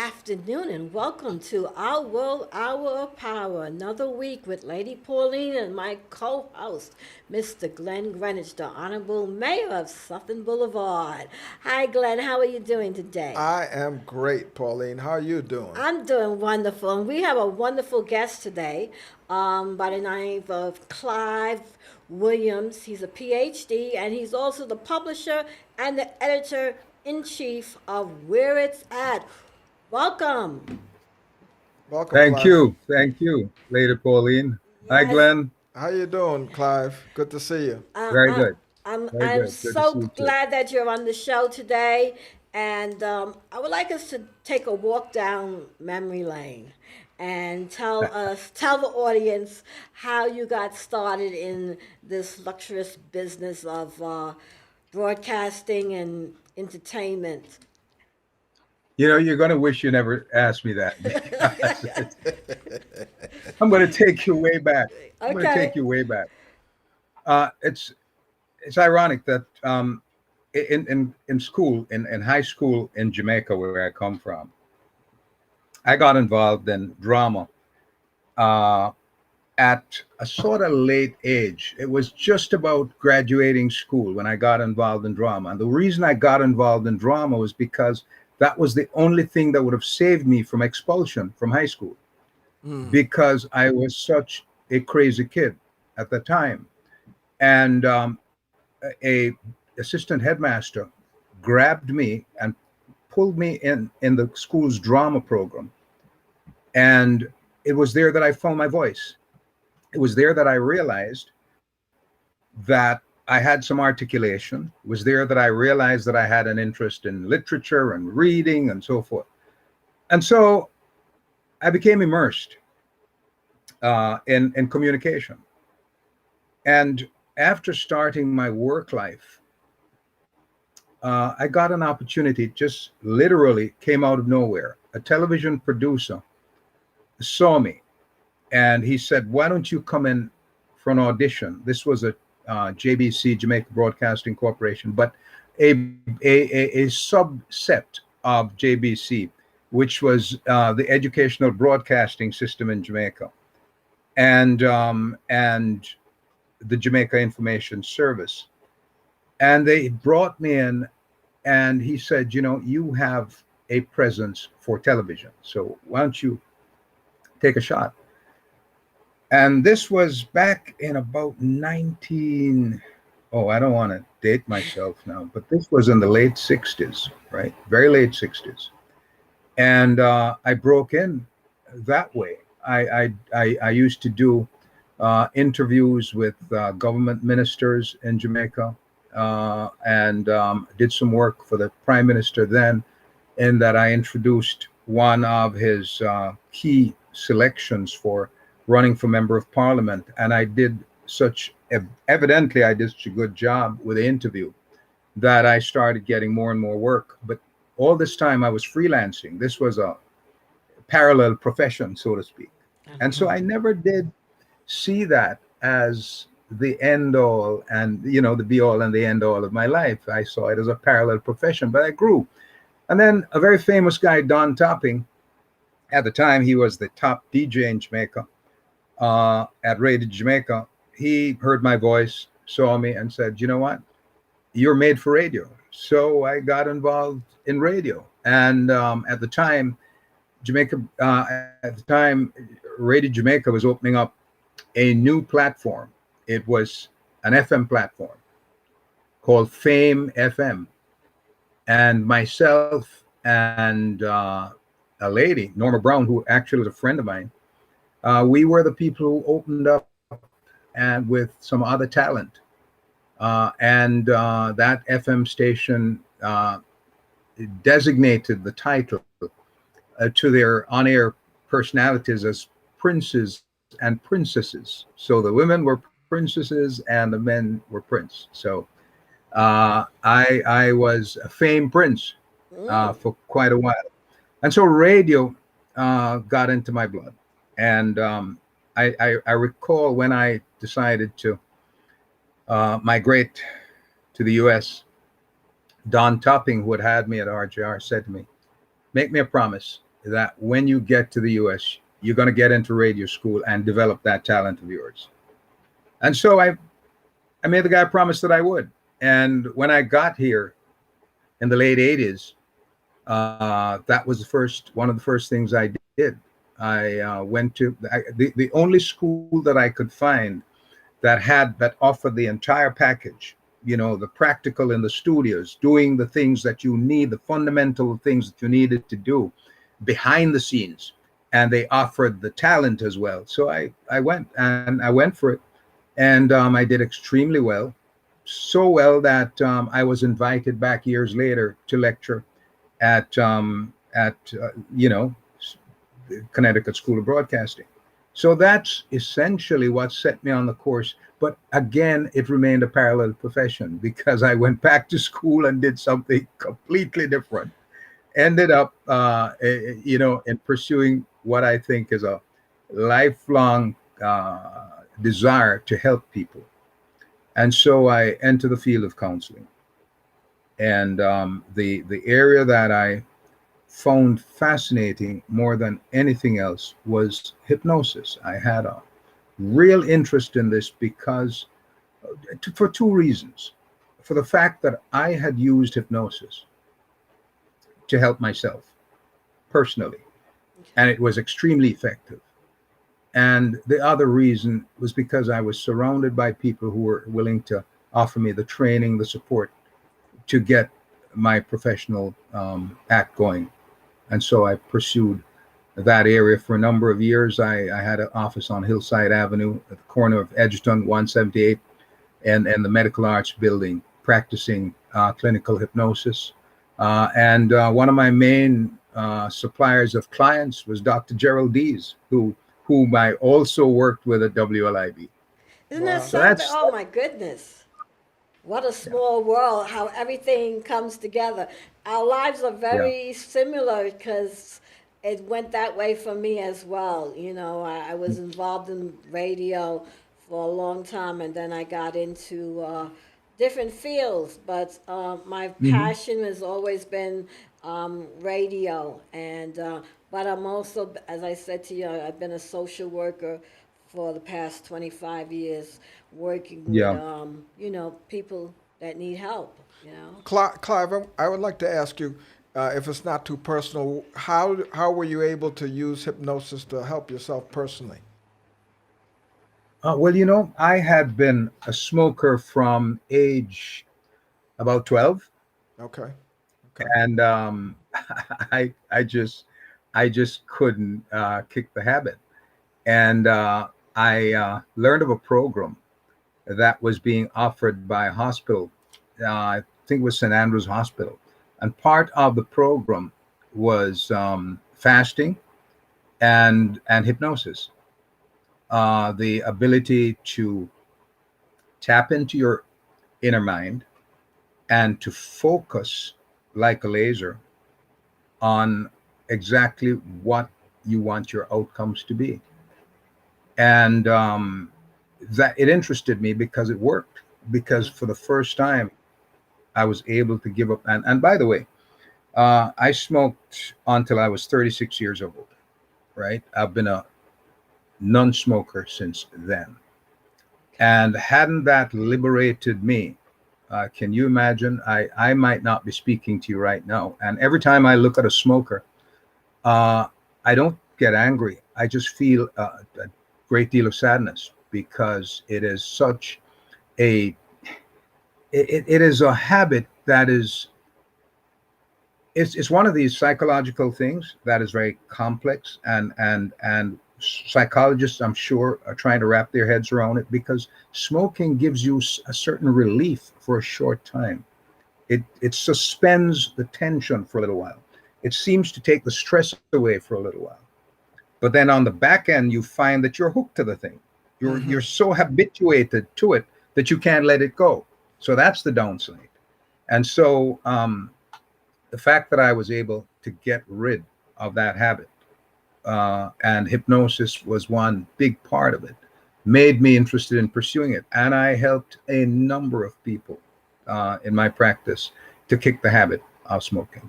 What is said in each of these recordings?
afternoon, and welcome to Our World Hour of Power. Another week with Lady Pauline and my co-host, Mr. Glenn Greenwich, the Honorable Mayor of Sutton Boulevard. Hi, Glenn. How are you doing today? I am great, Pauline. How are you doing? I'm doing wonderful, and we have a wonderful guest today by the name of Clive Williams. He's a PhD, and he's also the publisher and the editor in chief of Where It's At. Welcome. Welcome, Thank Clive. you. Thank you, Lady Pauline. Hi, Yes, Glenn. How you doing, Clive? Good to see you. uh, Very uh, good. I'm Very I'm good. Good to see so you too. glad that you're on the show today, and I would like us to take a walk down memory lane and tell the audience how you got started in this luxurious business of broadcasting and entertainment. You're going to wish you never asked me that because I'm going to take you way back. I'm going to Okay. take you way back. It's ironic that in school, in high school in Jamaica, where I come from, I got involved in drama uh, at a sort of late age. It was just about graduating school when I got involved in drama. And the reason I got involved in drama was because that was the only thing that would have saved me from expulsion from high school because I was such a crazy kid at the time. And a assistant headmaster grabbed me and pulled me in the school's drama program. And it was there that I found my voice. It was there that I realized that I had some articulation. It was there that I realized that I had an interest in literature and reading and so forth. And so I became immersed in communication. And after starting my work life, I got an opportunity, just literally came out of nowhere. A television producer saw me and he said, "Why don't you come in for an audition?" This was a JBC, Jamaica Broadcasting Corporation, but a subset of JBC, which was the educational broadcasting system in Jamaica, and the Jamaica Information Service. And they brought me in, and he said, "You have a presence for television, so why don't you take a shot?" And this was back in about 19, oh, I don't want to date myself now, but this was in the late 60s, right? Very late 60s. And I broke in that way. I used to do interviews with government ministers in Jamaica and did some work for the prime minister then, in that I introduced one of his key selections for running for member of parliament. And I did evidently, I did such a good job with the interview that I started getting more and more work. But all this time I was freelancing. This was a parallel profession, so to speak. And so I never did see that as the end all and, the be all and the end all of my life. I saw it as a parallel profession, but I grew. And then a very famous guy, Don Topping, at the time he was the top DJ in Jamaica, at Radio Jamaica. He heard my voice, saw me, and said, "You know what? You're made for radio." So I got involved in radio. And at the time, Radio Jamaica was opening up a new platform. It was an FM platform called Fame FM. And myself and a lady, Norma Brown, who actually was a friend of mine, we were the people who opened up and with some other talent. And that FM station designated the title to their on-air personalities as princes and princesses. So the women were princesses and the men were prince. So I was a famed prince for quite a while. And so radio got into my blood. And I recall when I decided to migrate to the US, Don Topping, who had me at RJR, said to me, "Make me a promise that when you get to the US, you're going to get into radio school and develop that talent of yours. And so I made the guy promise that I would. And when I got here in the late 80s, that was one of the first things I did. I went to the only school that I could find that offered the entire package, the practical in the studios, doing the things that you need, the fundamental things that you needed to do behind the scenes. And they offered the talent as well. So I went for it. And I did extremely well, so well that I was invited back years later to lecture at the Connecticut School of Broadcasting. So that's essentially what set me on the course. But again, it remained a parallel profession because I went back to school and did something completely different. Ended up, in pursuing what I think is a lifelong desire to help people. And so I entered the field of counseling. And the area that I found fascinating more than anything else was hypnosis. I had a real interest in this because for two reasons. For the fact that I had used hypnosis to help myself personally, and it was extremely effective. And the other reason was because I was surrounded by people who were willing to offer me the training, the support to get my professional act going. And so I pursued that area for a number of years. I had an office on Hillside Avenue at the corner of Edgerton 178 and the Medical Arts Building, practicing clinical hypnosis. And one of my main suppliers of clients was Dr. Gerald Dees, whom I also worked with at WLIB. Isn't that Wow. So something? that's Oh my goodness. What a small world, how everything comes together. Our lives are yeah. very similar because it went that way for me as well. I was involved in radio for a long time and then I got into different fields, but my Mm-hmm. passion has always been radio. But I'm also, as I said to you, I've been a social worker for the past 25 years working with Yeah. people that need help. Clive, I would like to ask you, if it's not too personal, how were you able to use hypnosis to help yourself personally? Well, I had been a smoker from age about 12, Okay. Okay. and I just couldn't kick the habit. And I learned of a program that was being offered by a hospital. I think it was St. Andrew's Hospital, and part of the program was fasting and hypnosis. The ability to tap into your inner mind and to focus like a laser on exactly what you want your outcomes to be. And that it interested me because it worked. Because for the first time, I was able to give up. And by the way, I smoked until I was 36 years old, right? I've been a non-smoker since then. And hadn't that liberated me? Can you imagine? I might not be speaking to you right now. And every time I look at a smoker, I don't get angry. I just feel a great deal of sadness because it is such a it is a habit that is it's one of these psychological things that is very complex, and psychologists, I'm sure, are trying to wrap their heads around it, because smoking gives you a certain relief for a short time. It suspends the tension for a little while. It seems to take the stress away for a little while. But then on the back end, you find that you're hooked to the thing. You're so habituated to it that you can't let it go. So that's the downside. And so the fact that I was able to get rid of that habit, and hypnosis was one big part of it, made me interested in pursuing it. And I helped a number of people in my practice to kick the habit of smoking.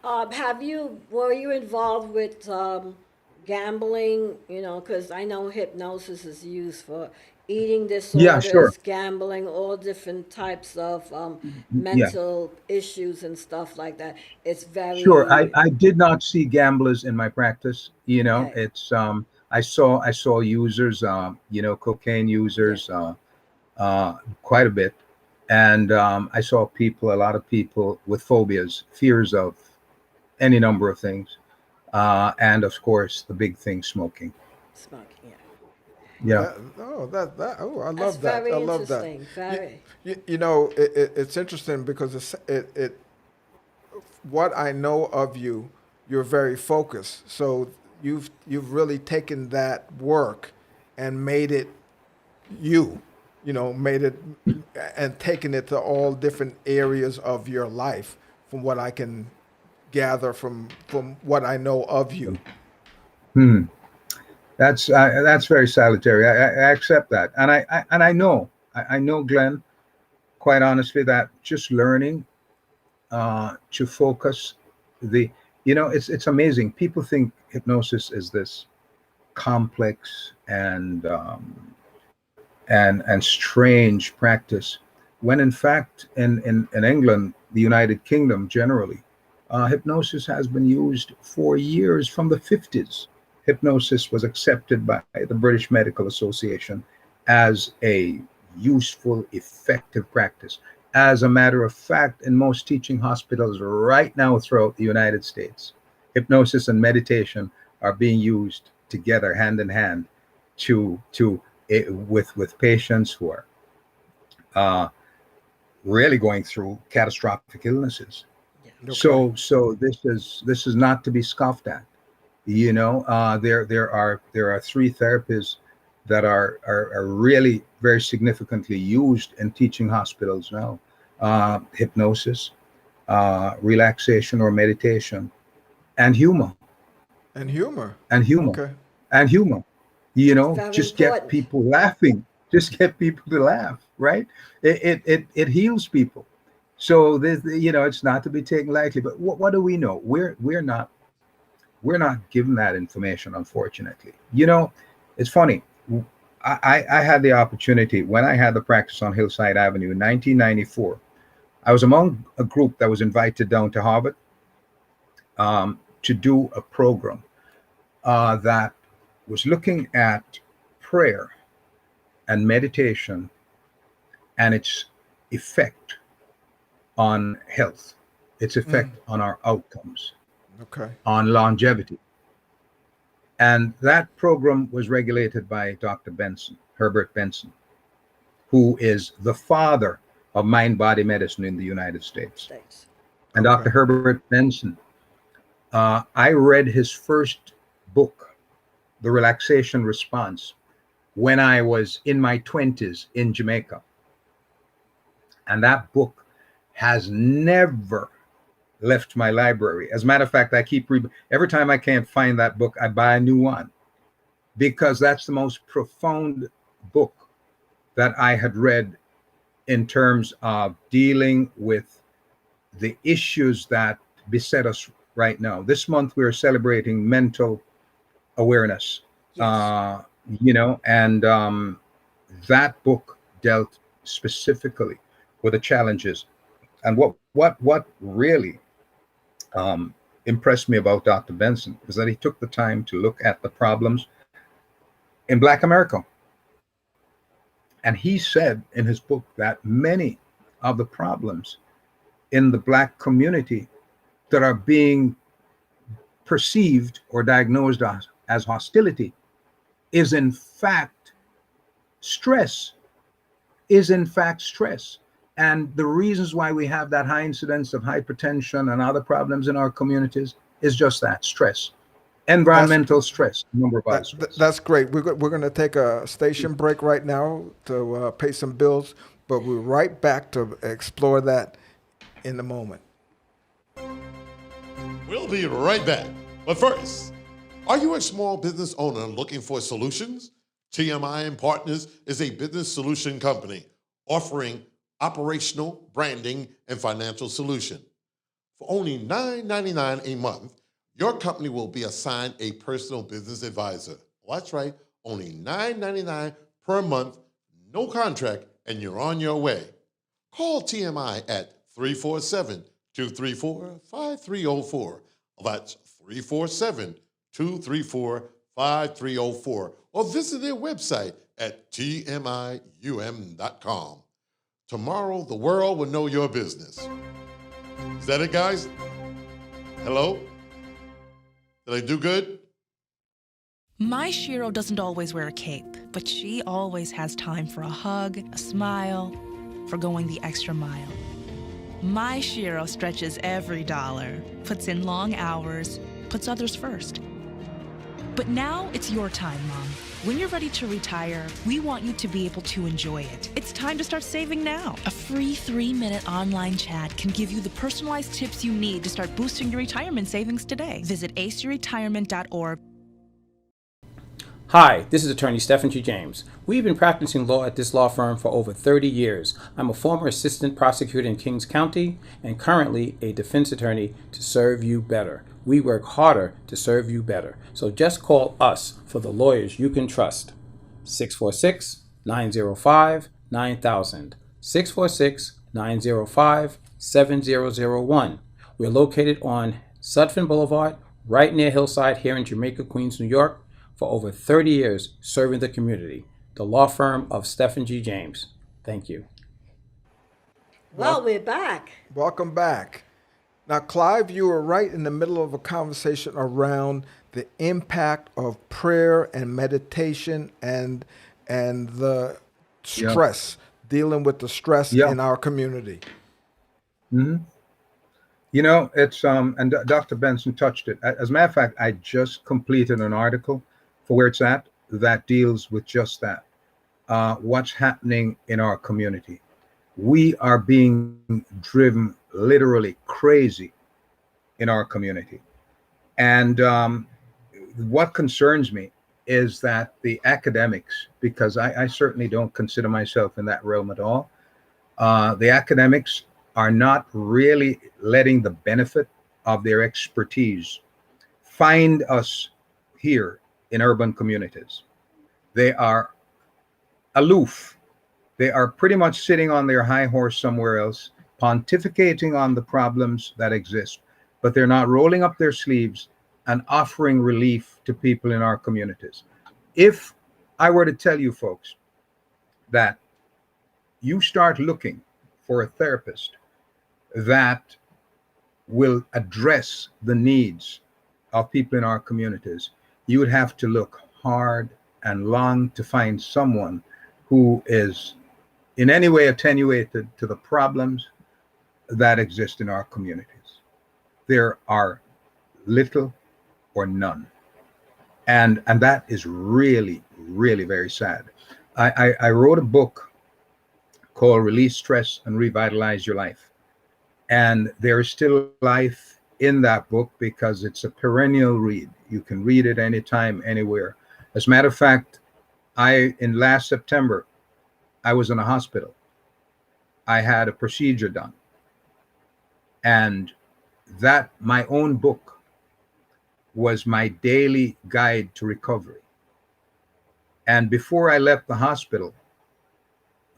Were you involved with gambling? You know, because I know hypnosis is used for eating Yeah, sure. disorders, gambling, all different types of Yeah, mental issues and stuff like that. It's sure. I, very, I did not see gamblers in my practice. okay, It's I saw users, cocaine yeah, users, quite a bit, and I saw a lot of people with phobias, fears of any number of things, and of course the big thing, smoking. smoking, yeah. Yeah, I That's love that. I very love that. interesting, You, very. it's interesting because what I know of you, you're very focused. So you've really taken that work and made it you, made it and taken it to all different areas of your life from what I can gather from what I know of you. hmm. That's very salutary. I accept that, and I know I know, Glenn, quite honestly, that just learning to focus the it's amazing. People think hypnosis is this complex and strange practice, when in fact in England, the United Kingdom generally, hypnosis has been used for years. From the 50s, hypnosis was accepted by the British Medical Association as a useful, effective practice. As a matter of fact, in most teaching hospitals right now throughout the United States, hypnosis and meditation are being used together, hand in hand, with patients who are uh, really going through catastrophic illnesses. Yeah. Okay. So this is not to be scoffed at. There are three therapies that are really very significantly used in teaching hospitals now: hypnosis, relaxation or meditation, and humor, And humor. and humor, Okay. and humor. It's very Just get important. people laughing. Just get people to laugh, right? It heals people. So it's not to be taken lightly. But what do we know? We're not given that information, unfortunately. It's funny. I had the opportunity when I had the practice on Hillside Avenue in 1994. I was among a group that was invited down to Harvard to do a program that was looking at prayer and meditation and its effect on health, its Mm. effect on our outcomes, Okay. on longevity. And that program was regulated by Dr. Benson, Herbert Benson, who is the father of mind body medicine in the United States. States. And Dr. Okay. Herbert Benson, I read his first book, The Relaxation Response, when I was in my 20s in Jamaica. And that book has never left my library. As a matter of fact, every time I can't find that book, I buy a new one, because that's the most profound book that I had read in terms of dealing with the issues that beset us right now. This month, we're celebrating mental awareness, Yes. and that book dealt specifically with the challenges. And what really impressed me about Dr. Benson is that he took the time to look at the problems in Black America. And he said in his book that many of the problems in the Black community that are being perceived or diagnosed as hostility is in fact stress, stress. And the reasons why we have that high incidence of hypertension and other problems in our communities is just that: stress, That's environmental stress, a number of other stress. that's great. We're going to take a station break right now to pay some bills, but we're right back to explore that in a moment. We'll be right back. But first, are you a small business owner looking for solutions? TMI and Partners is a business solution company offering operational, branding, and financial solution. For only $9.99 a month, your company will be assigned a personal business advisor. Well, that's right, only $9.99 per month, no contract, and you're on your way. Call TMI at 347-234-5304. That's 347-234-5304. Or visit their website at tmium.com. Tomorrow, the world will know your business. Is that it, guys? Hello? Did I do good? My Shiro doesn't always wear a cape, but she always has time for a hug, a smile, for going the extra mile. My Shiro stretches every dollar, puts in long hours, puts others first. But now it's your time, Mom. When you're ready to retire, we want you to be able to enjoy it. It's time to start saving now. A free 3-minute online chat can give you the personalized tips you need to start boosting your retirement savings today. Visit aceyourretirement.org. Hi, this is attorney Stephen G. James. We've been practicing law at this law firm for over 30 years. I'm a former assistant prosecutor in Kings County and currently a defense attorney to serve you better. We work harder to serve you better. So just call us for the lawyers you can trust. 646-905-9000. 646-905-7001. We're located on Sutphin Boulevard, right near Hillside here in Jamaica, Queens, New York. For over 30 years serving the community. The law firm of Stephen G. James. Thank you. Well, we're back. Welcome back. Now, Clive, you were right in the middle of a conversation around the impact of prayer and meditation and the stress, dealing with the stress in our community. Mm-hmm. You know, it's and Dr. Benson touched it. As a matter of fact, I just completed an article for Where It's At that deals with just that. What's happening in our community? We are being driven literally crazy in our community. And what concerns me is that the academics, because I certainly don't consider myself in that realm at all, the academics are not really letting the benefit of their expertise find us here in urban communities. They are aloof. They are pretty much sitting on their high horse somewhere else, pontificating on the problems that exist, but they're not rolling up their sleeves and offering relief to people in our communities. If I were to tell you folks that you start looking for a therapist that will address the needs of people in our communities, you would have to look hard and long to find someone who is in any way attenuated to the problems that exist in our communities. There are little or none. And that is really, really very sad. I wrote a book called Release Stress and Revitalize Your Life. And there is still life in that book because it's a perennial read. You can read it anytime, anywhere. As a matter of fact, in last September, I was in a hospital. I had a procedure done. And that, my own book, was my daily guide to recovery. And before I left the hospital,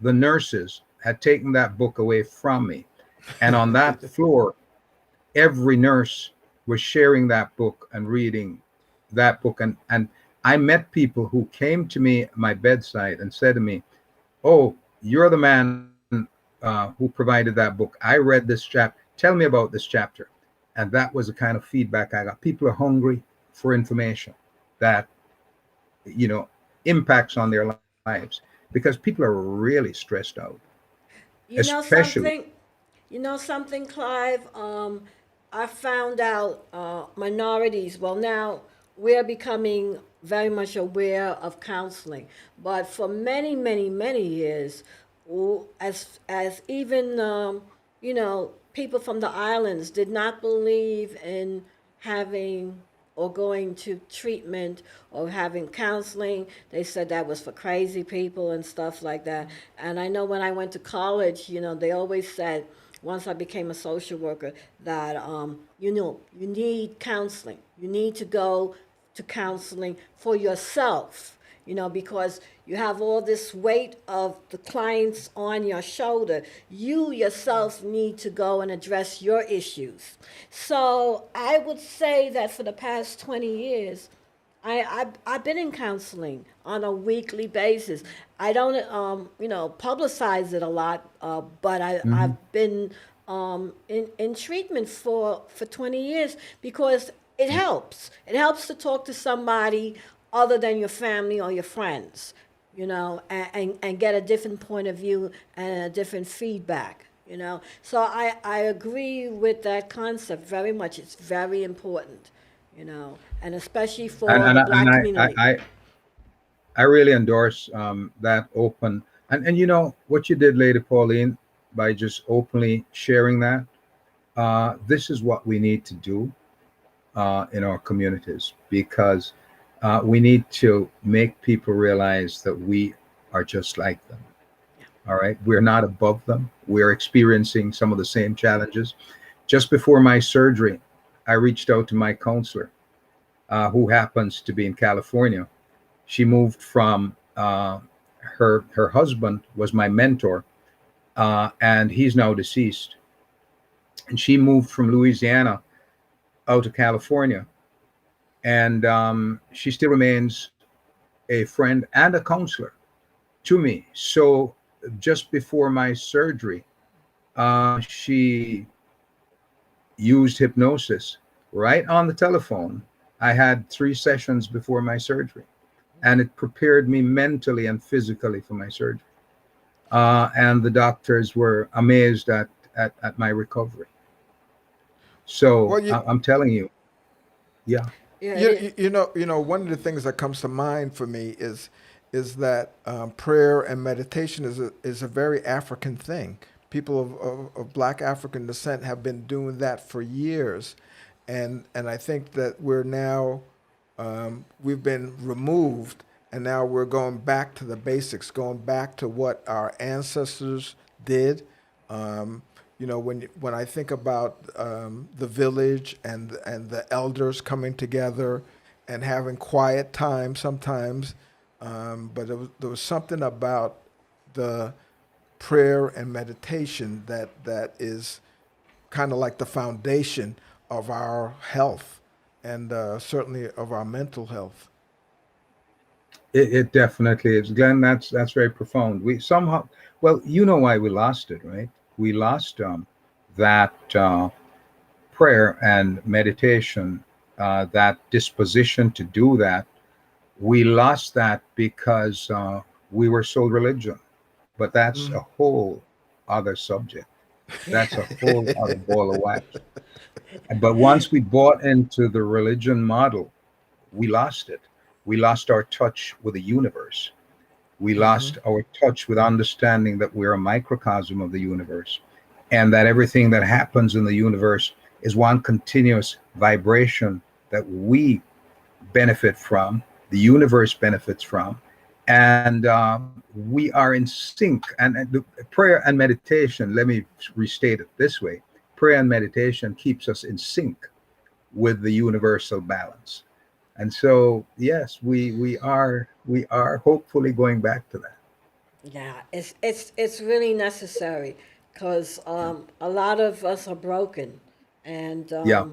the nurses had taken that book away from me. And on that floor, every nurse was sharing that book and reading that book. And I met people who came to me at my bedside and said to me, "Oh, you're the man who provided that book. I read this chapter. Tell me about this chapter." And that was the kind of feedback I got. People are hungry for information that, impacts on their lives, because people are really stressed out. You know Especially, something? You know something, Clive? I found out minorities, well, now we're becoming very much aware of counseling, but for many, many, many years, as even, people from the islands did not believe in having or going to treatment or having counseling. They said that was for crazy people and stuff like that. And I know when I went to college, they always said once I became a social worker, that you need counseling. You need to go to counseling for yourself, because you have all this weight of the clients on your shoulder. You yourself need to go and address your issues. So I would say that for the past 20 years, I've been in counseling on a weekly basis. I don't, publicize it a lot, but Mhm. I've been in treatment for 20 years because it helps. It helps to talk to somebody other than your family or your friends, and get a different point of view and a different feedback. So I agree with that concept very much. It's very important, and especially and for and the I, and black community. I really endorse that open, and what you did, Lady Pauline, by just openly sharing that. This is what we need to do in our communities, because we need to make people realize that we are just like them. All right, we're not above them. We're experiencing some of the same challenges. Just before my surgery, I reached out to my counselor, who happens to be in California. She moved from her husband was my mentor, and he's now deceased. And she moved from Louisiana out to California, and she still remains a friend and a counselor to me. So just before my surgery, she used hypnosis right on the telephone. I had 3 sessions before my surgery, and it prepared me mentally and physically for my surgery. And the doctors were amazed at my recovery. So Well, I'm telling you, yeah. Yeah, it is. one of the things that comes to mind for me is that prayer and meditation is a very African thing. People of Black African descent have been doing that for years, and I think that we're now we've been removed, and now we're going back to the basics, going back to what our ancestors did. When I think about the village and the elders coming together and having quiet time sometimes, but there was something about the prayer and meditation that is kind of like the foundation of our health and certainly of our mental health. It definitely is, Glenn. That's very profound. We somehow, well, you know why we lost it, right? We lost that prayer and meditation, that disposition to do that. We lost that because we were sold religion, but that's a Mm. whole other subject. That's a whole other ball of wax. But once we bought into the religion model, we lost it. We lost our touch with the universe. We Hmm. lost our touch with understanding that we're a microcosm of the universe, and that everything that happens in the universe is one continuous vibration that we benefit from, the universe benefits from, and we are in sync. And the prayer and meditation, let me restate it this way: prayer and meditation keeps us in sync with the universal balance. And so, yes, we are hopefully going back to that. Yeah, it's really necessary because a lot of us are broken, and Yeah.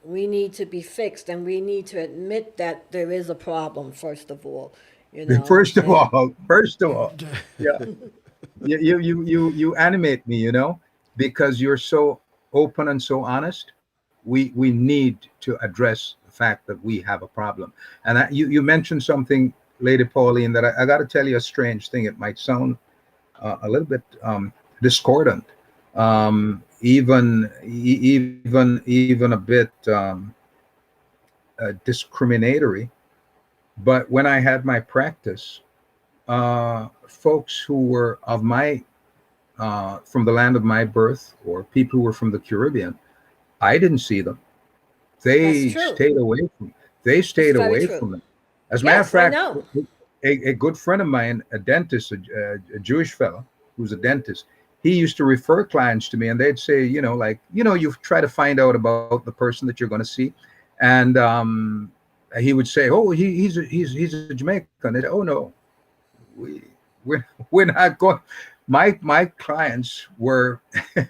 we need to be fixed, and we need to admit that there is a problem first of all, you know, and First of all, yeah. You animate me, because you're so open and so honest. We need to address the fact that we have a problem. And you mentioned something, Lady Pauline, that I got to tell you a strange thing. It might sound a little bit discordant, even a bit discriminatory. But when I had my practice, folks who were of my from the land of my birth, or people who were from the Caribbean, I didn't see them. that's They true. stayed away from. They It's stayed very away true. from it. As a matter of Yes, I fact, know. a good friend of mine, a dentist, a Jewish fellow who's a dentist, he used to refer clients to me, and they'd say, like, you try to find out about the person that you're going to see, and he would say, "Oh, he's a Jamaican." And, oh no, we we're not going. My clients were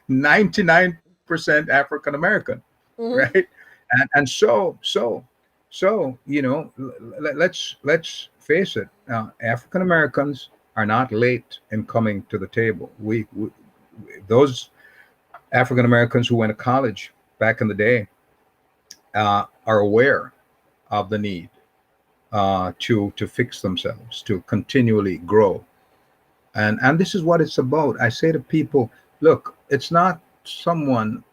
99% African American, Mm-hmm. right? And so let's face it. African Americans are not late in coming to the table. We those African Americans who went to college back in the day are aware of the need to fix themselves, to continually grow. And this is what it's about. I say to people, look, it's not someone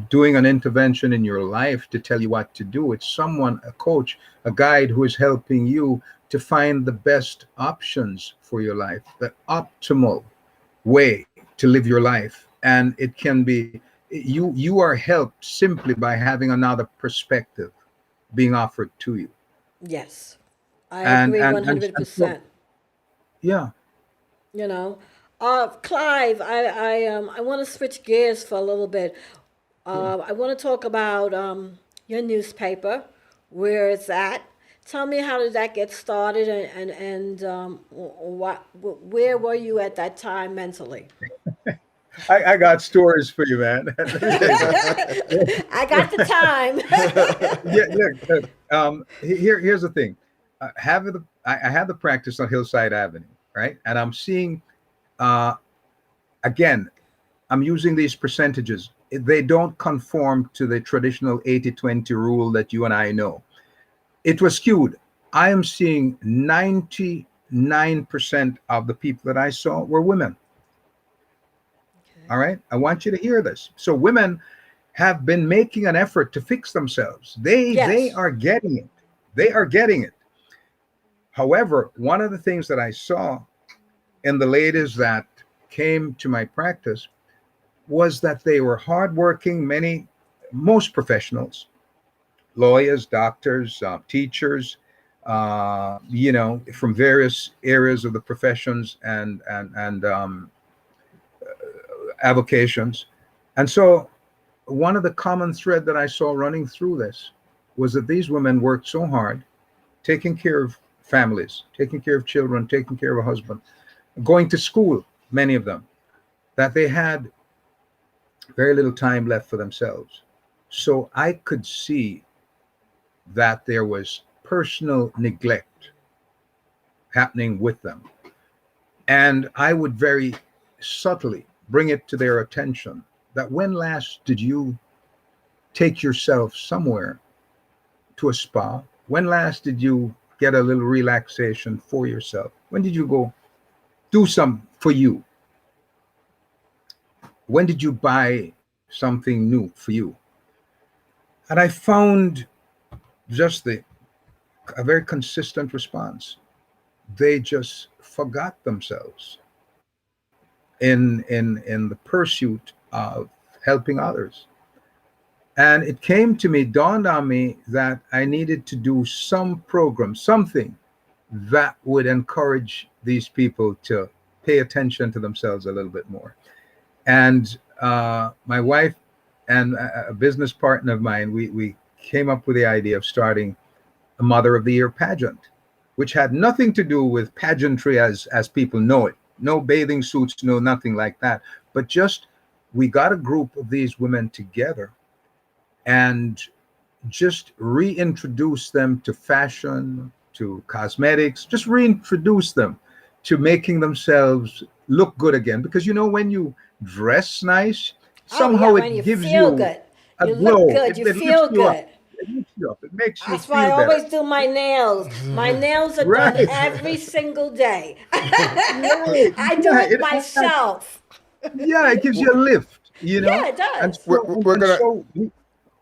doing an intervention in your life to tell you what to do. It's someone, a coach, a guide who is helping you to find the best options for your life, the optimal way to live your life. And it can be, you are helped simply by having another perspective being offered to you. Yes, I And agree and and, and so, 100%. yeah. You know, Clive, I want to switch gears for a little bit. I want to talk about your newspaper, where it's at. Tell me, how did that get started, and where were you at that time mentally? I got stories for you, man. Let me tell you I got the time. yeah, look, here's the thing. I have the practice on Hillside Avenue, right? And I'm seeing, uh, again, I'm using these percentages. They don't conform to the traditional 80-20 rule that you and I know. It was skewed. I am seeing 99% of the people that I saw were women. All right. I want you to hear this. So women have been making an effort to fix themselves. They Yes. are getting it. They are getting it. However, one of the things that I saw in the ladies that came to my practice was that they were hardworking, most professionals, lawyers, doctors, teachers, from various areas of the professions and avocations. And so one of the common thread that I saw running through this was that these women worked so hard, taking care of families, taking care of children, taking care of a husband, going to school, many of them, that they had very little time left for themselves. So I could see that there was personal neglect happening with them. And I would very subtly bring it to their attention that when last did you take yourself somewhere to a spa? When last did you get a little relaxation for yourself? When did you go do some for you? When did you buy something new for you? And I found just a very consistent response. They just forgot themselves in the pursuit of helping others. And it dawned on me that I needed to do some program, something that would encourage these people to pay attention to themselves a little bit more. And my wife and a business partner of mine, we came up with the idea of starting a Mother of the Year pageant, which had nothing to do with pageantry as people know it. No bathing suits, no nothing like that. But just we got a group of these women together and just reintroduce them to fashion, to cosmetics, just reintroduce them to making themselves look good again. Because when you dress nice, Oh yeah, somehow when it you gives feel you good, a you look glow. good, It you lifts feel you up. good. It lifts you up. It makes you That's why I feel better. always do my nails. My nails are done Right. every single day. Right. I do Yeah. it myself. Yeah. It gives you a lift, Yeah, it And does. We're, so, we're and gonna so,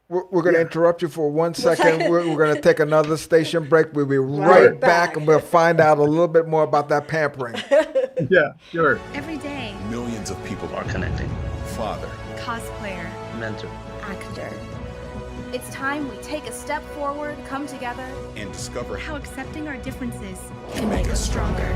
we're gonna yeah. interrupt you for one What's second. We're gonna take another station break. We'll be Sure. right Right back, back. and we'll find out a little bit more about that pampering. Yeah. Sure. Every day, Millions of people are connecting. Father, cosplayer, mentor, actor. It's time we take a step forward, come together, and discover how accepting our differences can make us stronger.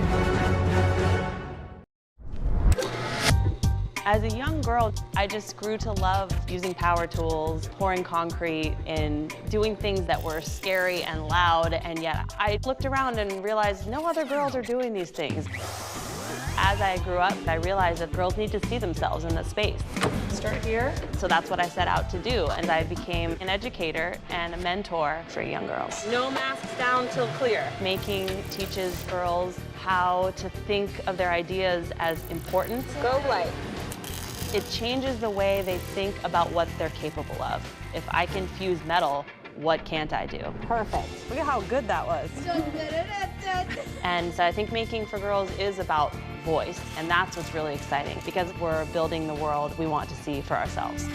As a young girl, I just grew to love using power tools, pouring concrete, and doing things that were scary and loud, and yet I looked around and realized no other girls are doing these things. As I grew up, I realized that girls need to see themselves in this space. Start here. So that's what I set out to do, and I became an educator and a mentor for young girls. No masks down till clear. Making teaches girls how to think of their ideas as important. Go light. It changes the way they think about what they're capable of. If I can fuse metal, what can't I do? Perfect. Look at how good that was. And so I think making for girls is about voice, and that's what's really exciting, because we're building the world we want to see for ourselves. You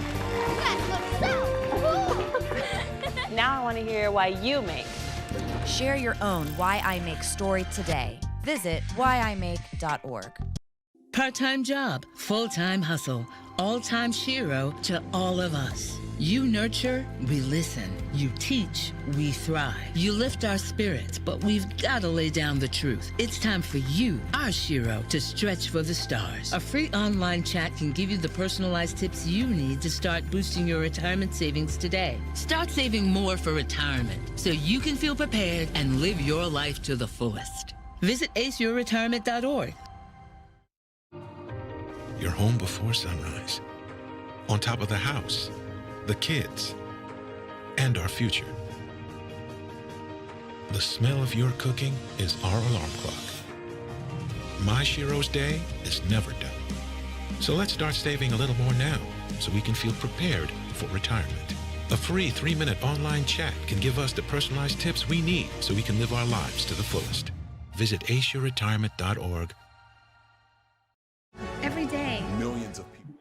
guys look so cool! Now I want to hear why you make. Share your own Why I Make story today. Visit whyimake.org. Part-time job, full-time hustle, all-time Shiro to all of us. You nurture, we listen. You teach, we thrive. You lift our spirits, but we've got to lay down the truth. It's time for you, our Shiro, to stretch for the stars. A free online chat can give you the personalized tips you need to start boosting your retirement savings today. Start saving more for retirement so you can feel prepared and live your life to the fullest. Visit aceyourretirement.org. You're home before sunrise, on top of the house, the kids, and our future. The smell of your cooking is our alarm clock. My Shiro's day is never done. So let's start saving a little more now so we can feel prepared for retirement. A free 3-minute online chat can give us the personalized tips we need so we can live our lives to the fullest. Visit aceyourretirement.org. Every day. Millions of people.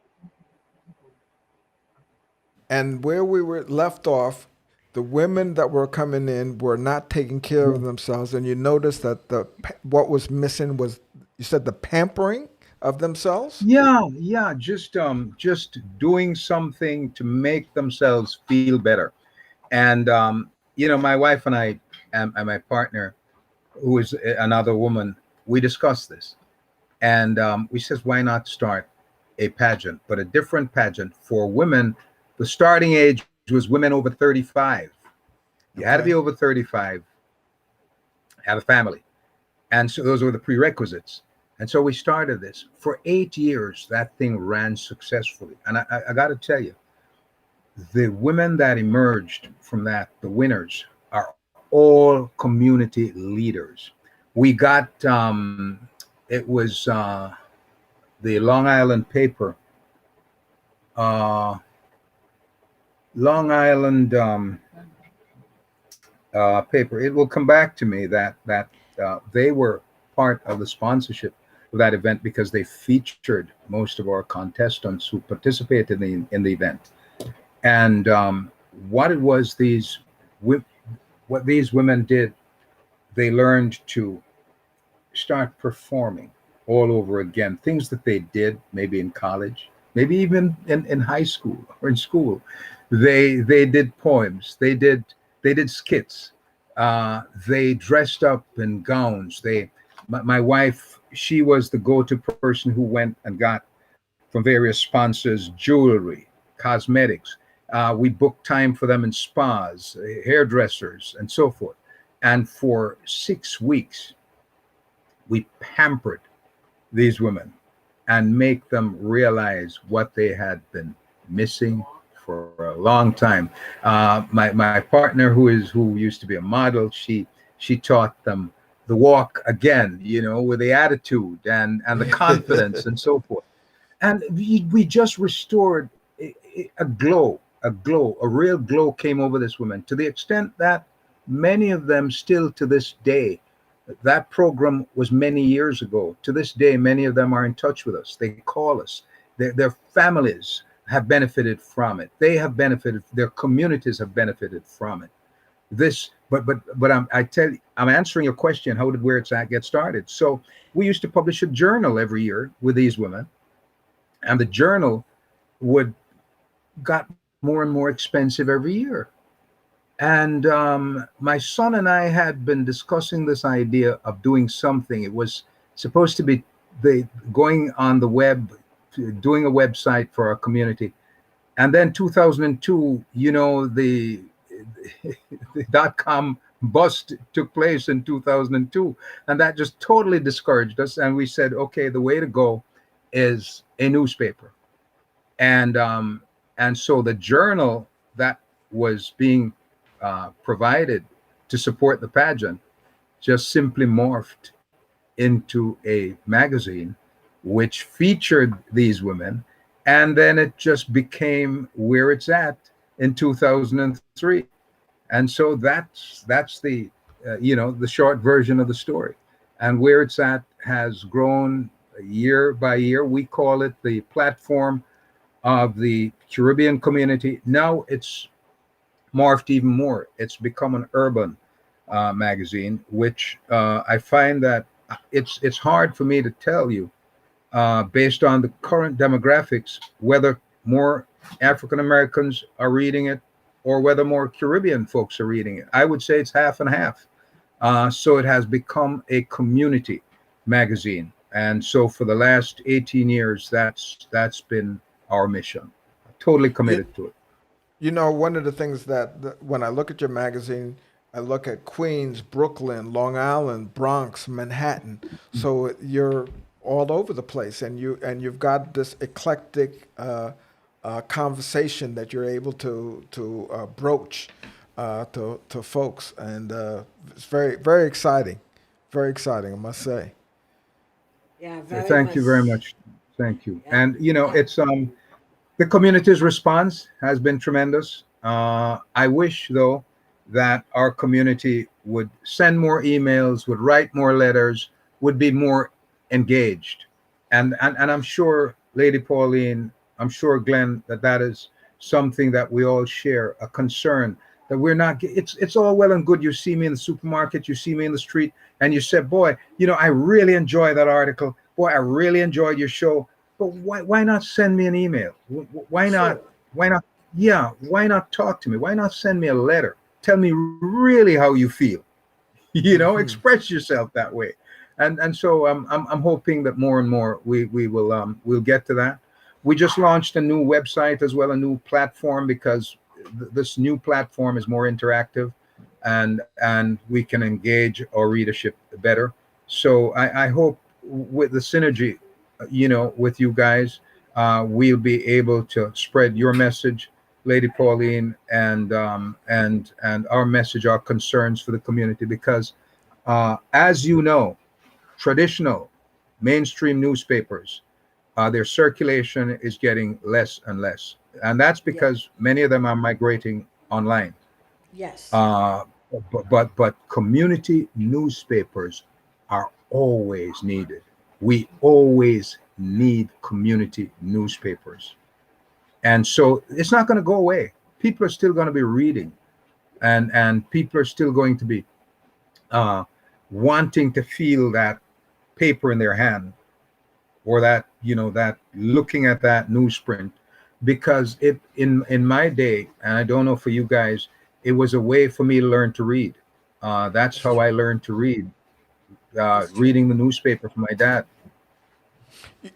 And where we were left off, the women that were coming in were not taking care of themselves, and you noticed that what was missing was, you said, the pampering of themselves. Yeah, just doing something to make themselves feel better. And my wife and I and my partner, who is another woman, we discussed this, and we says, why not start a pageant, but a different pageant for women. The starting age was women over 35. You had to be over 35, have a family. And so those were the prerequisites. And so we started this. For 8 years, that thing ran successfully. And I got to tell you, the women that emerged from that, the winners, are all community leaders. We got, it was the Long Island paper, paper. It will come back to me that they were part of the sponsorship of that event because they featured most of our contestants who participated in the event. And what it was, what these women did, they learned to start performing all over again, things that they did maybe in college, maybe even in high school or in school. They did poems, they did skits, they dressed up in gowns. My wife, she was the go-to person who went and got from various sponsors jewelry, cosmetics. We booked time for them in spas, hairdressers, and so forth. And for 6 weeks, we pampered these women and make them realize what they had been missing for a long time. My partner, who used to be a model, she taught them the walk again, with the attitude and the confidence and so forth. And we just restored a real glow came over this woman, to the extent that many of them still to this day, that program was many years ago. To this day, many of them are in touch with us. They call us. Their families have benefited from it. They have benefited. Their communities have benefited from it. I'm answering your question. Where it's at get started? So we used to publish a journal every year with these women, and the journal got more and more expensive every year. And my son and I had been discussing this idea of doing something. It was supposed to be going on the web doing a website for our community. And then 2002, the dot-com bust took place in 2002, and that just totally discouraged us. And we said, okay, the way to go is a newspaper. And so the journal that was being provided to support the pageant just simply morphed into a magazine which featured these women, and then it just became where it's at in 2003. And so that's the the short version of the story. And where it's at has grown year by year. We call it the platform of the Caribbean community. Now it's morphed even more. It's become an urban magazine, which I find that it's hard for me to tell you, based on the current demographics, whether more African Americans are reading it or whether more Caribbean folks are reading it. I would say it's half and half. So it has become a community magazine. And so for the last 18 years, that's been our mission. Totally committed to it. You know, one of the things that when I look at your magazine, I look at Queens, Brooklyn, Long Island, Bronx, Manhattan. So you're all over the place, and you've got this eclectic conversation that you're able to broach to folks, and it's very exciting, I must say. Yeah, very Thank you very much. Thank you. And it's the community's response has been tremendous. I wish, though, that our community would send more emails, would write more letters, would be more engaged. And I'm sure, Lady Pauline, I'm sure, Glenn, that is something that we all share, a concern that we're not, it's all well and good. You see me in the supermarket, you see me in the street, and you said, boy, I really enjoy that article. Boy, I really enjoyed your show. But why not send me an email? Why not? Why not? Yeah, why not talk to me? Why not send me a letter? Tell me really how you feel. Express yourself that way. And so I'm hoping that more and more we'll get to that. We just launched a new website as well, a new platform, because this new platform is more interactive, and we can engage our readership better. So I hope with the synergy, with you guys, we'll be able to spread your message, Lady Pauline, and our message, our concerns for the community, because as you know, traditional mainstream newspapers, their circulation is getting less and less, and that's because many of them are migrating online. Yes. But community newspapers are always needed. We always need community newspapers. And so it's not going to go away. People are still going to be reading, and people are still going to be wanting to feel that paper in their hand, or that that looking at that newsprint, because it in my day, and I don't know for you guys, it was a way for me to learn to read. That's how I learned to read, reading the newspaper from my dad.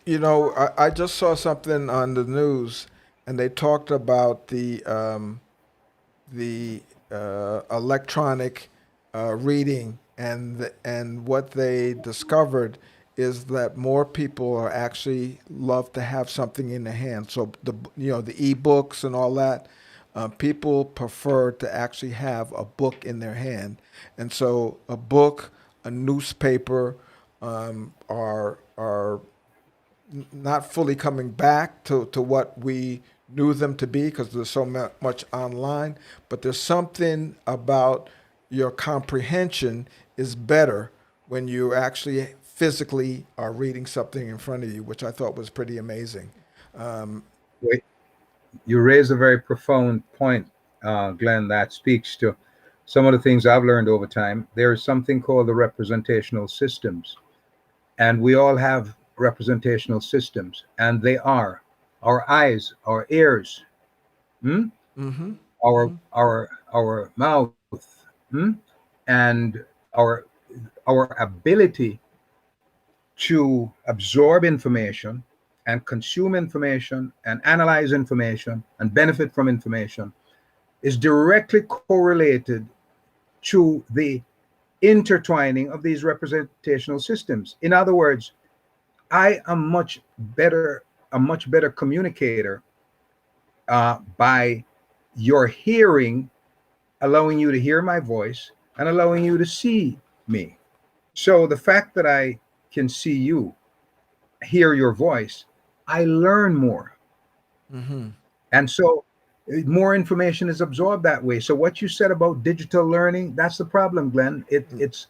I just saw something on the news, and they talked about the electronic reading, and what they discovered is that more people are actually love to have something in their hand. So the e-books and all that, people prefer to actually have a book in their hand, and so a book, a newspaper, are not fully coming back to what we knew them to be, because there's so much online. But there's something about your comprehension is better when you actually physically are reading something in front of you, which I thought was pretty amazing. Wait, you raise a very profound point, Glenn, that speaks to some of the things I've learned over time. There is something called the representational systems, and we all have representational systems, and they are our eyes, our ears, our mouth, and our ability to absorb information and consume information and analyze information and benefit from information is directly correlated to the intertwining of these representational systems. In other words, I am a much better communicator by your hearing, allowing you to hear my voice and allowing you to see me. So the fact that I can see you, hear your voice, I learn more. Mm-hmm. And so more information is absorbed that way. So what you said about digital learning, that's the problem, Glenn. It's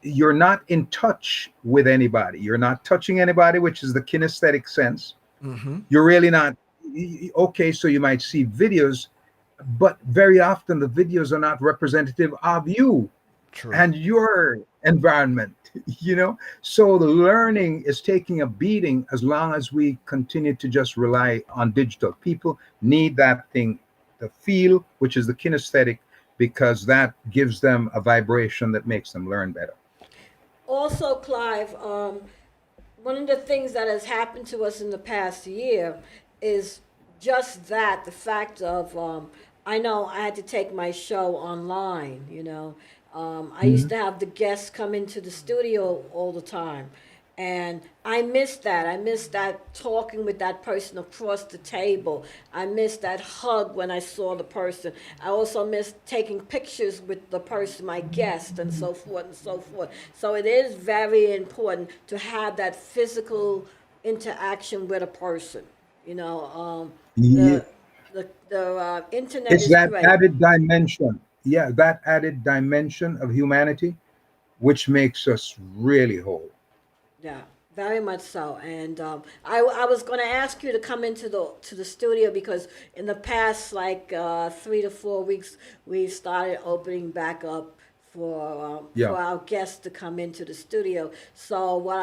you're not in touch with anybody. You're not touching anybody, which is the kinesthetic sense. Mm-hmm. You're really not. Okay, so you might see videos, but very often the videos are not representative of you. True. And your environment, so the learning is taking a beating as long as we continue to just rely on digital. People need that thing, the feel, which is the kinesthetic, because that gives them a vibration that makes them learn better. Also, Clive, one of the things that has happened to us in the past year is just that, the fact of, I know I had to take my show online, I used to have the guests come into the studio all the time. And I missed that. I missed that talking with that person across the table. I missed that hug when I saw the person. I also missed taking pictures with the person, my guest, and so forth and so forth. So it is very important to have that physical interaction with a person. Yeah. The internet It's is that great. added dimension. Yeah, that added dimension of humanity, which makes us really whole. Yeah, very much so. And I was going to ask you to come into the studio because in the past 3 to 4 weeks we started opening back up for our guests to come into the studio. So what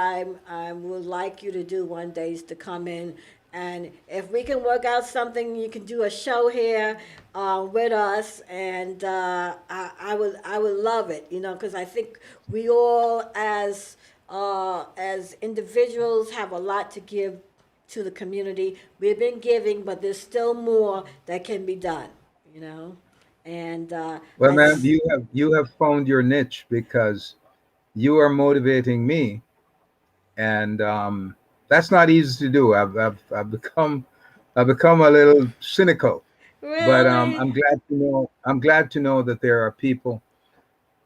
I would like you to do one day is to come in. And if we can work out something, you can do a show here with us, and I would love it, because I think we all as individuals have a lot to give to the community. We've been giving, but there's still more that can be done, And Well, man, you have found your niche because you are motivating me, and that's not easy to do. I've become a little cynical, but really, I'm glad to know that there are people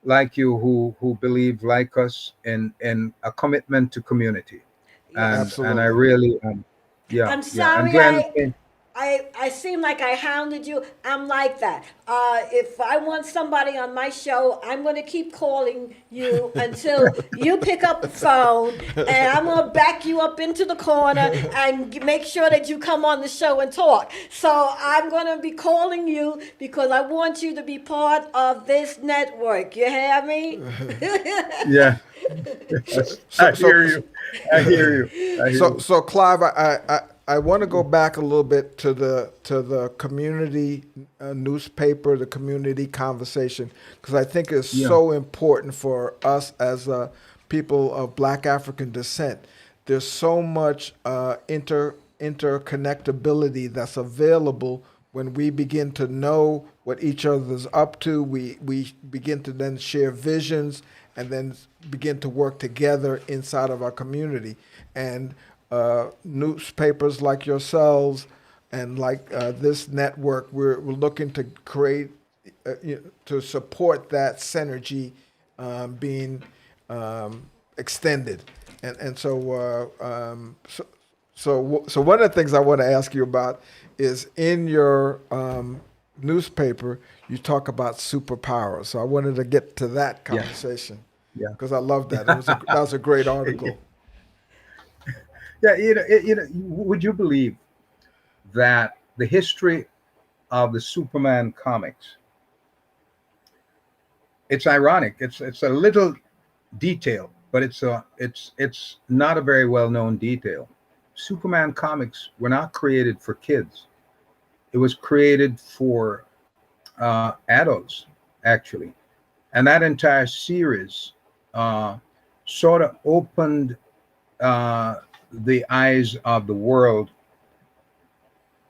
like you who believe like us in a commitment to community, and yes. I Absolutely. really yeah, I'm yeah. And sorry Glenn, I seem like I hounded you. I'm like that. If I want somebody on my show, I'm going to keep calling you until you pick up the phone, and I'm going to back you up into the corner and make sure that you come on the show and talk. So I'm going to be calling you because I want you to be part of this network. You hear me? yeah, I So hear you. I hear you. I hear you. so Clive, I want to go back a little bit to the community newspaper, the community conversation, because I think it's Yeah. so important for us as people of Black African descent. There's so much interconnectability that's available when we begin to know what each other's up to. We begin to then share visions and then begin to work together inside of our community. And newspapers like yourselves and like this network, we're looking to create, to support that synergy being extended. And so one of the things I want to ask you about is in your newspaper, you talk about superpowers. So I wanted to get to that Yeah. conversation Yeah. because I love that. That was a great article. Yeah, would you believe that the history of the Superman comics? It's ironic. It's a little detail, but it's not a very well known detail. Superman comics were not created for kids. It was created for adults, actually, and that entire series sort of opened the eyes of the world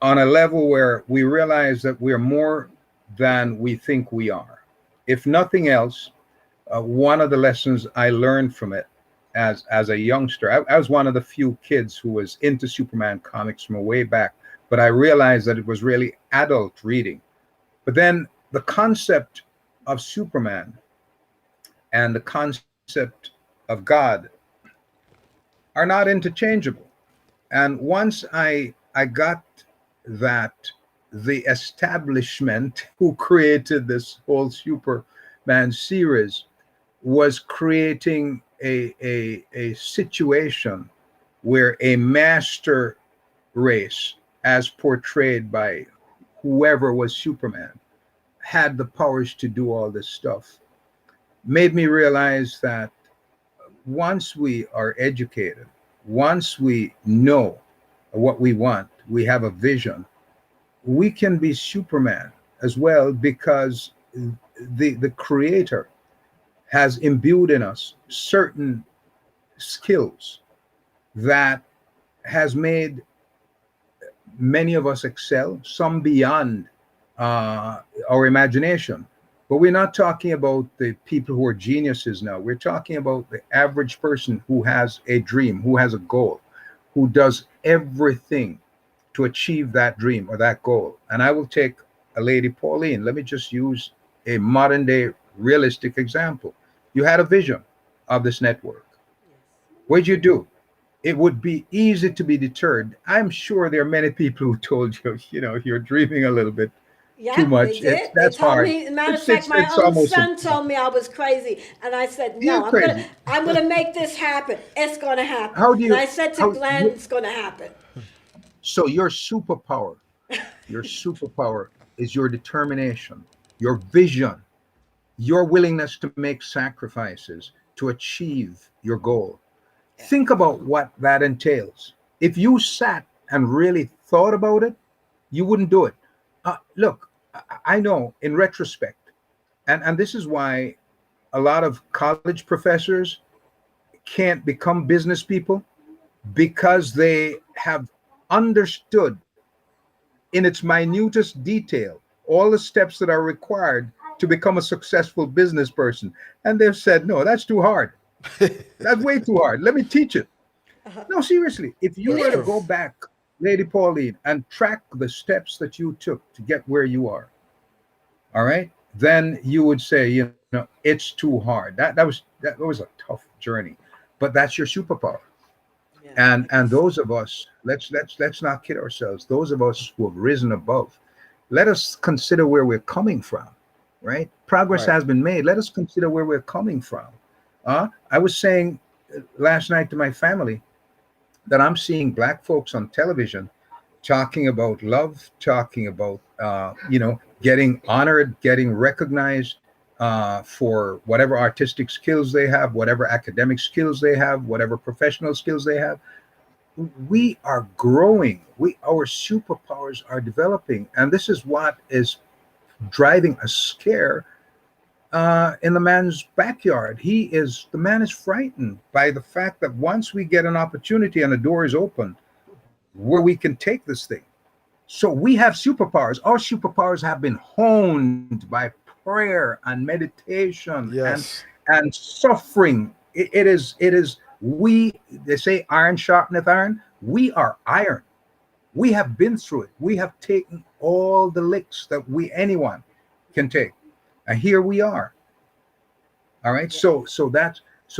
on a level where we realize that we're more than we think we are. If nothing else, one of the lessons I learned from it as a youngster, I was one of the few kids who was into Superman comics from way back, but I realized that it was really adult reading. But then the concept of Superman and the concept of God are not interchangeable. And once I got that the establishment who created this whole Superman series was creating a situation where a master race, as portrayed by whoever was Superman, had the powers to do all this stuff, made me realize that once we are educated, once we know what we want, we have a vision, we can be Superman as well, because the creator has imbued in us certain skills that has made many of us excel, some beyond our imagination. But we're not talking about the people who are geniuses now. We're talking about the average person who has a dream, who has a goal, who does everything to achieve that dream or that goal. And I will take a lady, Pauline. Let me just use a modern day realistic example. You had a vision of this network. What'd you do? It would be easy to be deterred. I'm sure there are many people who told you, you're dreaming a little bit too much. They did. They That's told hard. me. Matter of fact, my It's own almost son told me I was crazy, and I said, You're "No, crazy. I'm gonna make this happen. It's gonna happen." How do you? And I said to Glenn, "It's gonna happen." So your superpower is your determination, your vision, your willingness to make sacrifices to achieve your goal. Think about what that entails. If you sat and really thought about it, you wouldn't do it. Look, I know in retrospect, and this is why a lot of college professors can't become business people, because they have understood in its minutest detail all the steps that are required to become a successful business person. And they've said, no, that's too hard. That's way too hard. Let me teach it. No, seriously, if you were to go back, Lady Pauline, and track the steps that you took to get where you are, all right, then you would say, it's too hard. That was a tough journey, but that's your superpower. And those of us, let's not kid ourselves. Those of us who have risen above, let us consider where we're coming from, right? Progress has been made. Let us consider where we're coming from. I was saying last night to my family that I'm seeing Black folks on television talking about love, talking about getting honored, getting recognized for whatever artistic skills they have, whatever academic skills they have, whatever professional skills they have. We are growing. Our superpowers are developing, and this is what is driving a scare in the man's backyard. The man is frightened by the fact that once we get an opportunity and the door is open, where we can take this thing. So we have superpowers. Our superpowers have been honed by prayer and meditation and suffering. It is they say iron sharpeneth iron. We are iron. We have been through it. We have taken all the licks that anyone can take. And here we are. All right. So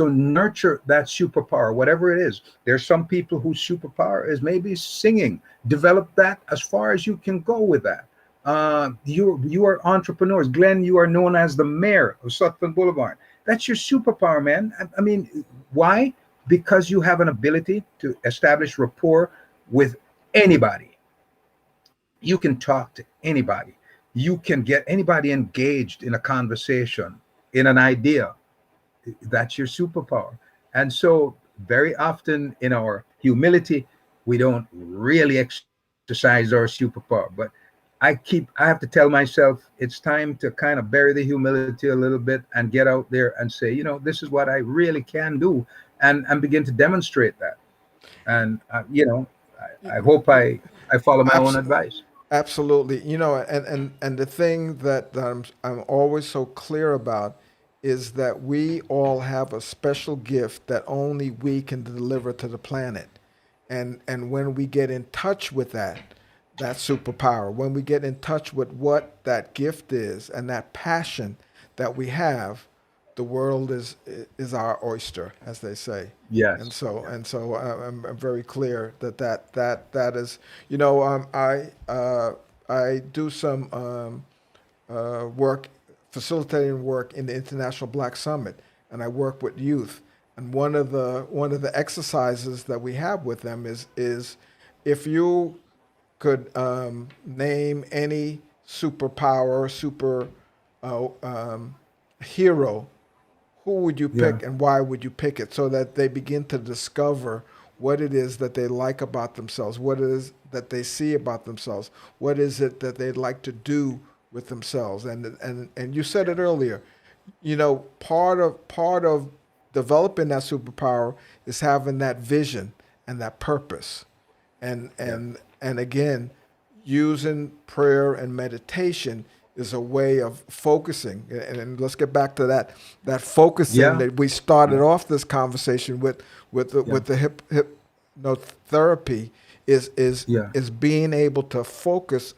nurture that superpower, whatever it is. There's some people whose superpower is maybe singing. Develop that as far as you can go with that. You are entrepreneurs. Glenn, you are known as the mayor of Sutton Boulevard. That's your superpower, man. I mean, why? Because you have an ability to establish rapport with anybody. You can talk to anybody. You can get anybody engaged in a conversation, in an idea. That's your superpower. And so very often in our humility, we don't really exercise our superpower. But I have to tell myself it's time to kind of bury the humility a little bit and get out there and say, this is what I really can do, and begin to demonstrate that. And I hope I follow my own Abs- advice. Absolutely. And the thing that I'm always so clear about is that we all have a special gift that only we can deliver to the planet. And when we get in touch with that superpower, when we get in touch with what that gift is and that passion that we have, the world is our oyster, as they say. And Yes. so Yeah. and so I'm very clear that is, I do some work, facilitating work in the International Black Summit, and I work with youth. And one of the exercises that we have with them is if you could name any superpower, super hero, who would you Yeah. pick and why would you pick it, so that they begin to discover what it is that they like about themselves, what it is that they see about themselves, what is it that they'd like to do with themselves. And you said it earlier, part of developing that superpower is having that vision and that purpose. And again, using prayer and meditation is a way of focusing. And let's get back to that focusing Yeah. that we started Yeah. off this conversation with the hypnotherapy is Yeah. is being able to focus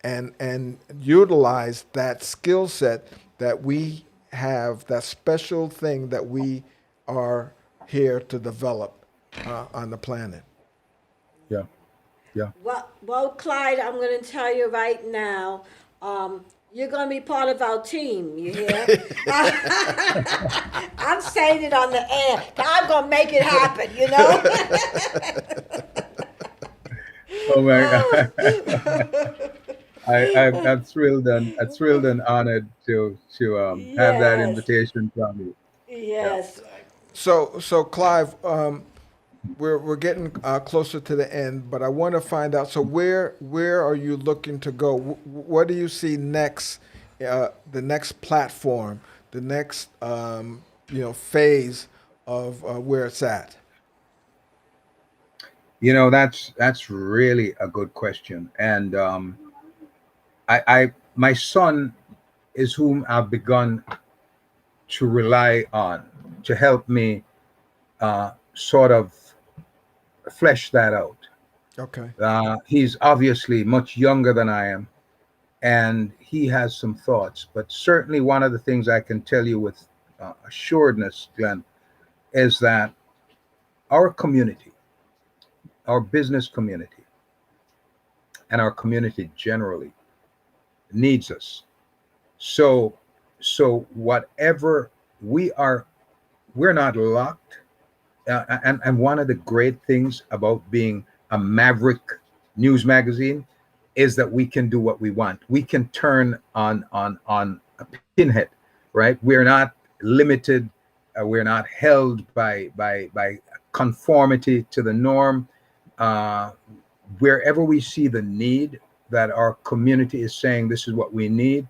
and utilize that skill set that we have, that special thing that we are here to develop on the planet. Yeah. Yeah. Well, Clyde, I'm going to tell you right now, you're going to be part of our team. You hear? I'm saying it on the air. I'm going to make it happen. You know? Oh my God. I'm thrilled and honored to have that Yes. invitation from you. Yeah. Yes. So Clive, we're getting closer to the end, but I want to find out. So where are you looking to go? What do you see next? The next platform, the next phase of where it's at. That's really a good question. And I my son is whom I've begun to rely on to help me sort of flesh that out. Okay. He's obviously much younger than I am, and he has some thoughts. But certainly, one of the things I can tell you with assuredness, Glenn, is that our community, our business community, and our community generally needs us. So whatever we are, we're not locked. And one of the great things about being a maverick news magazine is that we can do what we want. We can turn on a pinhead, right? We're not limited. We're not held by conformity to the norm. Wherever we see the need that our community is saying this is what we need,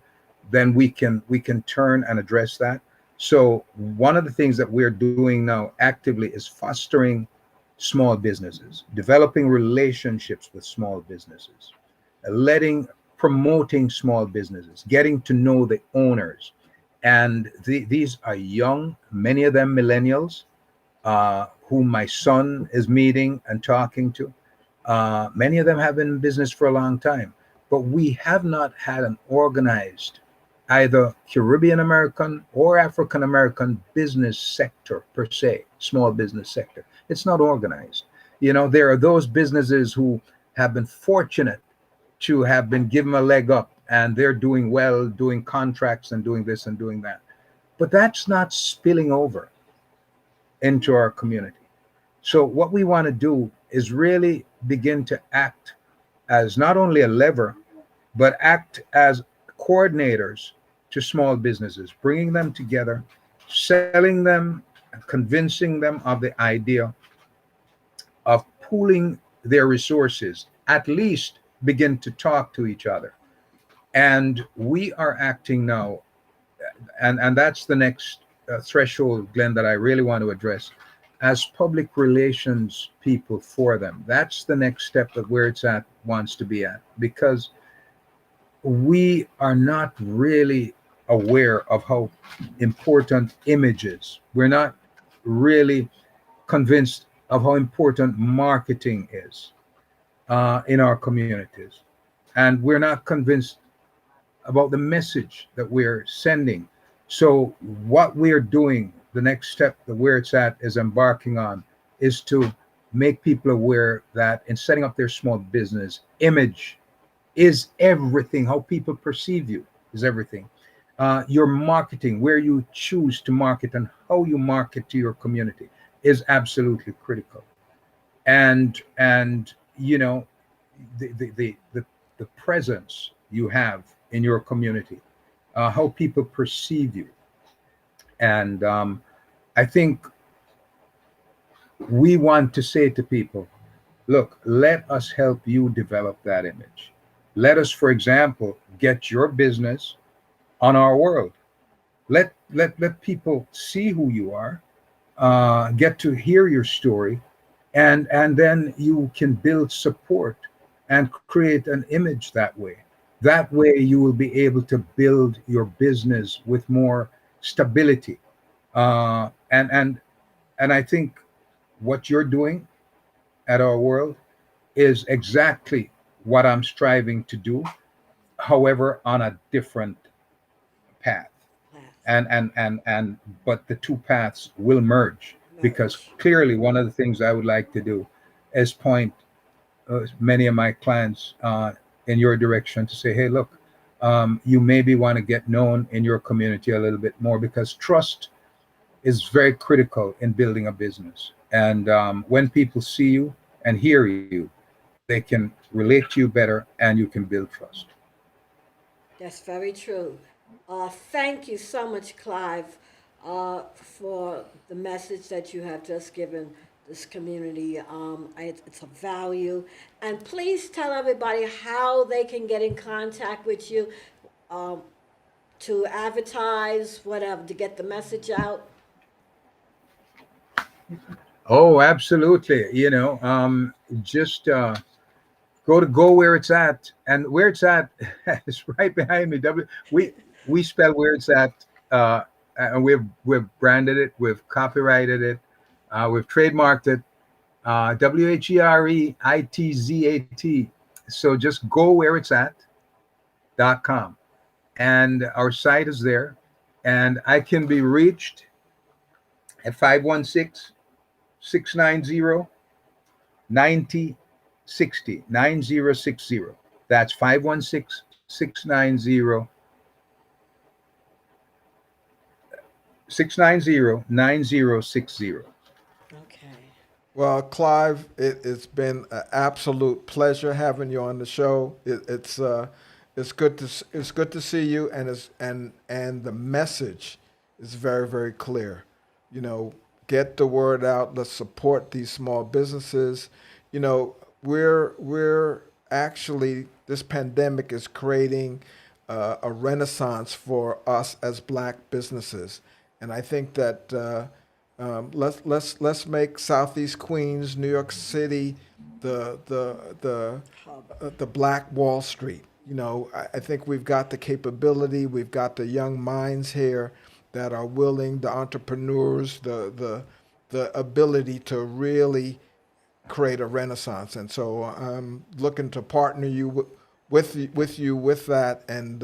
then we can turn and address that. So one of the things that we're doing now actively is fostering small businesses, developing relationships with small businesses, promoting small businesses, getting to know the owners. And these are young, many of them millennials, whom my son is meeting and talking to. Many of them have been in business for a long time, but we have not had an organized either Caribbean American or African American business sector per se, small business sector. It's not organized. There are those businesses who have been fortunate to have been given a leg up, and they're doing well, doing contracts and doing this and doing that. But that's not spilling over into our community. So what we want to do is really begin to act as not only a lever, but act as coordinators to small businesses, bringing them together, selling them, convincing them of the idea of pooling their resources, at least begin to talk to each other. And we are acting now, and that's the next threshold, Glenn, that I really want to address. as public relations people for them. That's the next step that where it's at wants to be at, because we are not really aware of how important image is. We're not really convinced of how important marketing is in our communities. And we're not convinced about the message that we're sending. So, what we're doing, the next step that where it's at is embarking on, is to make people aware that in setting up their small business, image is everything. How people perceive you is everything. Your marketing, where you choose to market and how you market to your community, is absolutely critical. And you know, the presence you have in your community, how people perceive you, and I think we want to say to people, look, let us help you develop that image. Let us, for example, get your business on our world. Let people see who you are, get to hear your story, and then you can build support and create an image that way. That way, you will be able to build your business with more stability. And I think what you're doing at our world is exactly what I'm striving to do, however, on a different path. And but the two paths will merge, because clearly one of the things I would like to do is point many of my clients in your direction to say, hey, look, you maybe want to get known in your community a little bit more, because trust is very critical in building a business. And when people see you and hear you, they can relate to you better, and you can build trust. That's very true. Thank you so much, Clive, for the message that you have just given this community. It's a value. And please tell everybody how they can get in contact with you, um, to advertise, whatever, to get the message out. Oh, absolutely. Just go where it's at, and where it's at is right behind me. We spell where it's at, and we've branded it, we've copyrighted it, we've trademarked it. WhereItzat. So just go where it's at.com, and our site is there, and I can be reached at 516-690 9060. That's 516-690 9060. Okay. Well, Clive, it's been an absolute pleasure having you on the show. It's good to see you, and the message is very, very clear. You know, get the word out. Let's support these small businesses. You know, we're actually, this pandemic is creating a renaissance for us as black businesses, and I think that. Let's make Southeast Queens, New York City, the Black Wall Street. You know, I think we've got the capability, we've got the young minds here that are willing, the entrepreneurs, the ability to really create a renaissance. And so I'm looking to partner you with you with that, and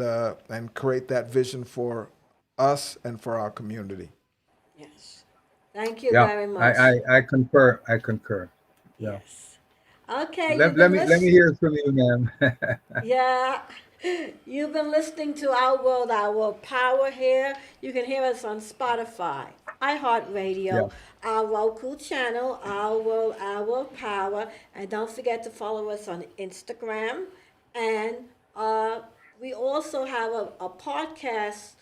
create that vision for us and for our community. Yes. Thank you Yeah, very I, much. I I concur. I concur. Yeah. Yes. Okay, Let, you've let been me let me listening. hear from you, ma'am. Yeah. You've been listening to Our World, Our Power here. You can hear us on Spotify, Yeah. iHeartRadio, our Roku channel, Our World, Our Power. And don't forget to follow us on Instagram. And uh, we also have a podcast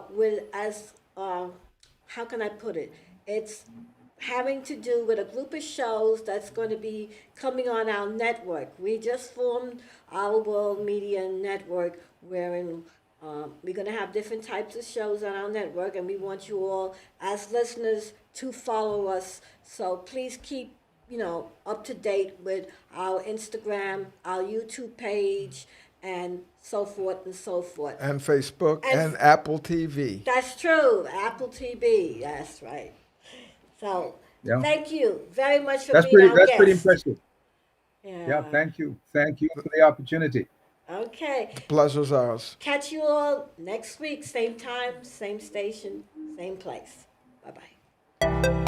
with, as how can I put it? It's having to do with a group of shows that's going to be coming on our network. We just formed our World Media Network, wherein We're going to have different types of shows on our network, and we want you all, as listeners, to follow us. So please keep, up to date with our Instagram, our YouTube page, and so forth and so forth. And Facebook and Apple TV. That's true. Apple TV. That's right. So thank you very much for being our guest. That's pretty impressive. Yeah, thank you. Thank you for the opportunity. Okay. The pleasure's ours. Catch you all next week, same time, same station, same place. Bye-bye.